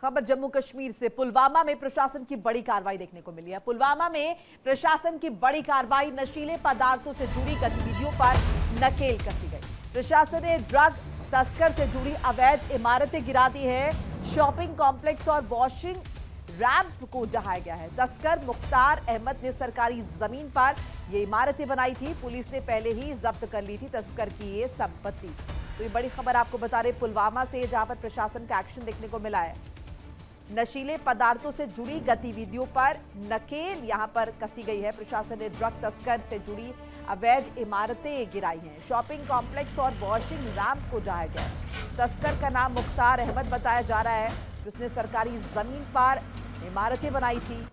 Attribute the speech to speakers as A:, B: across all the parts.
A: खबर जम्मू कश्मीर से। पुलवामा में प्रशासन की बड़ी कार्रवाई देखने को मिली है। पुलवामा में प्रशासन की बड़ी कार्रवाई, नशीले पदार्थों से जुड़ी गतिविधियों पर नकेल कसी गई। प्रशासन ने ड्रग तस्कर से जुड़ी अवैध इमारतें गिरा दी है। शॉपिंग कॉम्प्लेक्स और वॉशिंग रैंप को ढहाया गया है। तस्कर मुख्तार अहमद ने सरकारी जमीन पर ये इमारतें बनाई थी। पुलिस ने पहले ही जब्त कर ली थी तस्कर की ये संपत्ति। तो ये बड़ी खबर आपको बता रहे पुलवामा से, जहां पर प्रशासन का एक्शन देखने को मिला है। नशीले पदार्थों से जुड़ी गतिविधियों पर नकेल यहां पर कसी गई है। प्रशासन ने ड्रग तस्कर से जुड़ी अवैध इमारतें गिराई हैं। शॉपिंग कॉम्प्लेक्स और वॉशिंग रैंप को ढहाया गया है। तस्कर का नाम मुख्तार अहमद बताया जा रहा है, जिसने सरकारी जमीन पर इमारतें बनाई थी।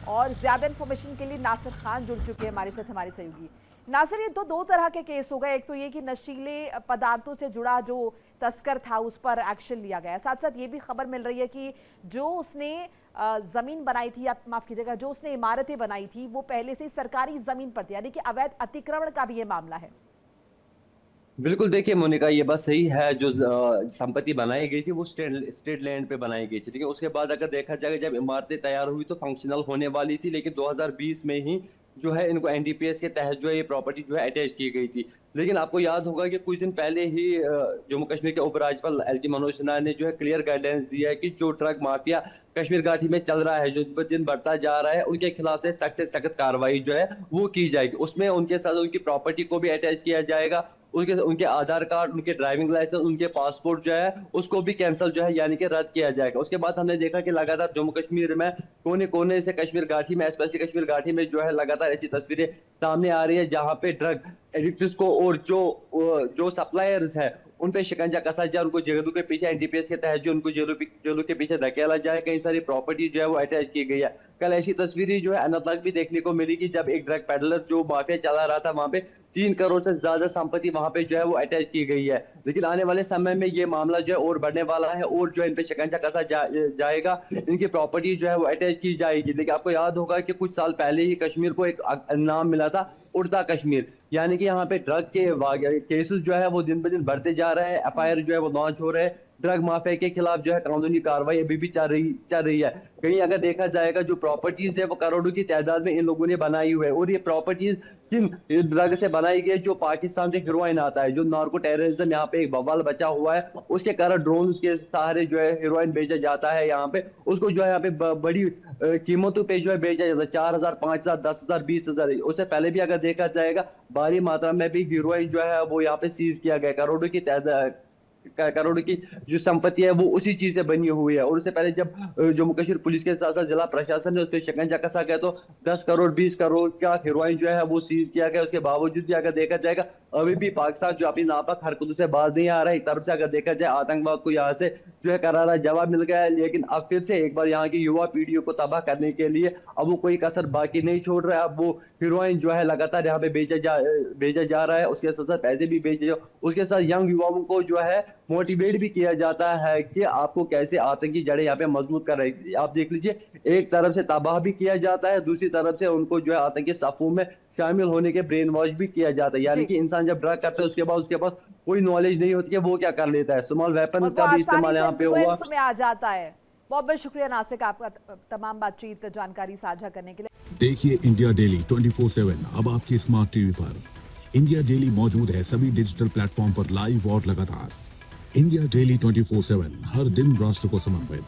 A: और ज्यादा इंफॉर्मेशन के लिए नासिर खान जुड़ चुके हैं हमारे साथ, हमारे सहयोगी। नासिर, ये तो दो तरह के केस हो गए। एक तो ये कि नशीले पदार्थों से जुड़ा जो तस्कर था उस पर एक्शन लिया गया, साथ साथ ये भी खबर मिल रही है कि जो उसने जमीन बनाई थी, आप माफ कीजिएगा, जो उसने इमारतें बनाई थी वो पहले से सरकारी जमीन पर थी, यानी कि अवैध अतिक्रमण का भी ये मामला है।
B: बिल्कुल, देखिए मोनिका, ये बात सही है। जो संपत्ति बनाई गई थी वो स्टेट लैंड पे बनाई गई थी, ठीक है। उसके बाद अगर देखा जाए, जब इमारतें तैयार हुई तो फंक्शनल होने वाली थी, लेकिन 2020 में ही जो है इनको एनडीपीएस के तहत जो है ये प्रॉपर्टी जो है अटैच की गई थी। लेकिन आपको याद होगा कि कुछ दिन पहले ही जम्मू कश्मीर के उपराज्यपाल एलजी मनोज सिन्हा ने जो है क्लियर गाइडेंस दिया है कि जो ड्रग माफिया कश्मीर घाटी में चल रहा है, जो दिन बढ़ता जा रहा है, उनके खिलाफ से सख्त कार्रवाई जो है वो की जाएगी। उसमें उनके साथ उनकी प्रॉपर्टी को भी अटैच किया जाएगा, उनके आधार कार्ड, उनके ड्राइविंग लाइसेंस, उनके पासपोर्ट जो है उसको भी कैंसिल जो है यानी कि रद्द किया जाएगा। उसके बाद हमने देखा कि लगातार जम्मू कश्मीर में कोने कोने से कश्मीर घाटी में, स्पेशली कश्मीर घाटी में जो है लगातार ऐसी तस्वीरें सामने आ रही है जहां पे ड्रग एडिक्ट्स को और जो सप्लायर्स है उन पे शिकंजा कसा जाए, उनको जेलों के पीछे एनडीपीएस के तहत जो उनको जेलों के पीछे धकेला जाए। कई सारी प्रॉपर्टी जो है वो अटैच की गई है। कल ऐसी तस्वीरें जो है अनंतनाग भी देखने को मिली कि जब एक ड्रग पेडलर जो माफिया चला रहा था, वहां पे 3 करोड़ से ज्यादा संपत्ति वहां पे जो है वो अटैच की गई है। लेकिन आने वाले समय में ये मामला जो है और बढ़ने वाला है और जो इन पे शिकंजा कसा जाएगा, इनकी प्रॉपर्टी जो है वो अटैच की जाएगी। लेकिन आपको याद होगा कि कुछ साल पहले ही कश्मीर को एक नाम मिला था उड़ता कश्मीर, यानी कि यहाँ पे ड्रग के केसेस जो है वो दिन ब दिन बढ़ते जा रहे हैं। एफआईआर जो है वो लॉन्च हो रहे हैं। ड्रग माफिया के खिलाफ जो है कानूनी कार्रवाई अभी भी चल रही है। कहीं अगर देखा जाएगा, जो प्रॉपर्टीज है वो करोड़ों की तादाद में इन लोगों ने बनाई हुई है। और ये प्रॉपर्टीज किन ड्रग से बनाई गई? जो पाकिस्तान से हेरोइन आता है, जो नार्को टेररिज्म यहाँ पे एक बवाल बचा हुआ है, उसके कारण ड्रोन के सहारे जो है हेरोइन भेजा जाता है यहाँ पे। उसको जो है यहाँ पे बड़ी कीमतों पे जो है भेजा जाता है, 4,000, 5,000, 10,000, 20,000। उससे पहले भी अगर देखा जाएगा, भारी मात्रा में भी हेरोइन जो है वो यहाँ पे सीज किया गया। करोड़ों की जो संपत्ति है वो उसी चीज से बनी हुई है। और उससे पहले जब जम्मू कश्मीर पुलिस के साथ साथ जिला प्रशासन ने उस पर शिकंजा कसा गया तो 10 करोड़ 20 करोड़ का हेरोइन जो है वो सीज किया गया। उसके बावजूद भी अगर देखा जाएगा, अभी भी पाकिस्तान जो अपनी नापाक हरकतों से बाज नहीं आ रहा है। एक तरफ से अगर देखा जाए, आतंकवाद को यहाँ से जो है करारा जवाब मिल गया है, लेकिन अब फिर से एक बार यहाँ की युवा पीढ़ियों को तबाह करने के लिए अब वो कोई कसर बाकी नहीं छोड़ रहा है। अब वो हीरोइन जो है लगातार यहाँ पे भेजा जा रहा है। उसके साथ पैसे भी भेजे, उसके साथ यंग युवाओं को जो है मोटिवेट भी किया जाता है कि आपको कैसे आतंकी जड़ें यहाँ पे मजबूत कर रही है। आप देख लीजिए, एक तरफ से तबाह भी किया जाता है, दूसरी तरफ से उनको जो है आतंकी सफों में शामिल होने के ब्रेन वॉश भी किया जाता है। यानी कि इंसान जब ड्रग करता है उसके बाद उसके पास कोई नॉलेज नहीं होती है वो क्या कर लेता है। स्मॉल वेपन का भी इस्तेमाल यहाँ पे हुआ
A: में आ जाता है। बहुत बहुत शुक्रिया नासिक, आपका तमाम बातचीत जानकारी साझा करने के लिए।
C: देखिए इंडिया डेली 24/7 अब आपकी स्मार्ट टीवी पर। इंडिया डेली मौजूद है सभी डिजिटल प्लेटफॉर्म पर लाइव और लगातार। इंडिया डेली 24/7 हर दिन राष्ट्र को समर्पित।